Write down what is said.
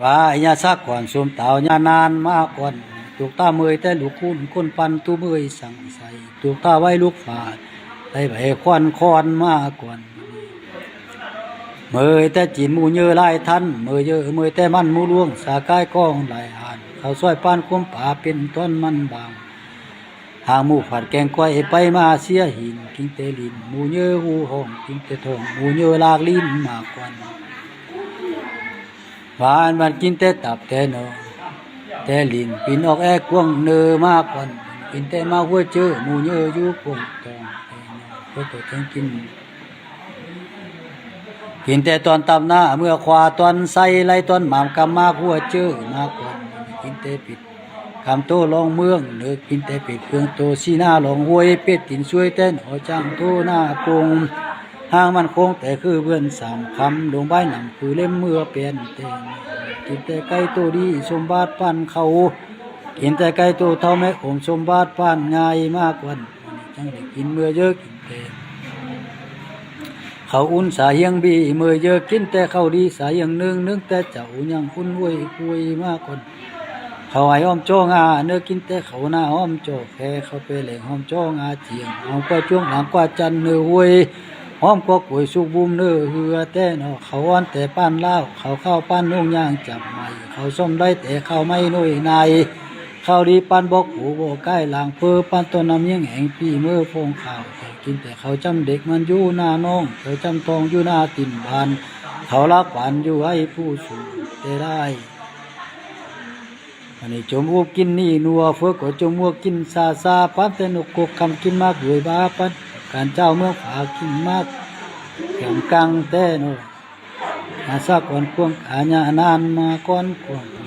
ว่าญาซักก่อนสมเต่าญานานมาก่อนถูกตาเมยแต่ลูกคุณคนปันตู้เมยสั่งใส่ถูกตาไว้ลูกฝาดได้ใบควันคอนมาก่อนเมยแต่จีนมูเยอะลายทันเมยเยอะเมยแต่มันมูล่วงสากายก้องหลายหานเขาซอยปานคุ้มป่าเป็นต้นมันบางหางมูผัดแกงก้อยไปมาเสียหินกินเตลินมูเยอะหูห้องกินเตทองมูเยอะลากลิ้นมาก่อนหวานมันกินแต่ตับแต่เนอแต่ลินปินออกแอกกวงเนอมากก่อนกินแต่มาหัวเจอหมูเยอะอยู่กวงตองก็ตัวทั้งกินแต่ตอนตำหน้าเมื่อควาตอนใส่ไรตอนหมามกำมากหัวเจอมากก่อนกินแต่ปิดคำโตลองเมืองเนื้อกินแต่ปิดเครื่องโตสีหน้าลองหวยเป็ดกินช่วยเต้นหัวจังโตหน้ากงห้างมันคงแต่คือเพื่อนสามคำลงใบหนำคือเล่มเมื่อเปลี่ยนเต้นกินแต่ไก่ตัวดีสมบัติปันเขากินแต่ไก่ตัวเท่าแม่ขมสมบัติปันง่ายมากกว่าจังได้กินเมื่อเยอะกินเต้นเขาอุ่นสายยังบีเมื่อเยอะกินแต่เขาดีสายยังนึงแต่เจ้ายังอุ่นห้วยคุยมากกว่าเขาให้อ้อมโจ้งาเนื้อกินแต่เขาหน้าอ้อมโจ้แค่เขาไปแหล่งอ้อมโจ้งาเจียงเอากว่าช่วงหลังกว่าจันเนื้อห้วยอ้อมก็กวยสุกบุมเนื้อเหือแต่เนาะเขาอ้อนแต่ป้านเล่าเขาเข้าป้านนุ่งย่างจับใหม่เขาส้มได้แต่เขาไม่นุ่ยในเขาดีป้านบอกหูบอกใกล้หลังเพื่อป้านต้นน้ำยังแห่งพี่เมื่อฟงข่าวกินแต่เขาจำเด็กมันอยู่หน้าน้องเขาจำทองอยู่หน้าติ่นบานเขารักหวานอยู่ให้ผู้สูงแต่ได้อันนี้จมวกกินนี่นัวเฟื่อก็จมวกกินซาปั้นแต่นกกคำกินมากด้วยบ้าปั้นการเจ้าเมืองผากินมากแข่งกังแต่โนอาซาก่อนพวงอาญานานมาก่อน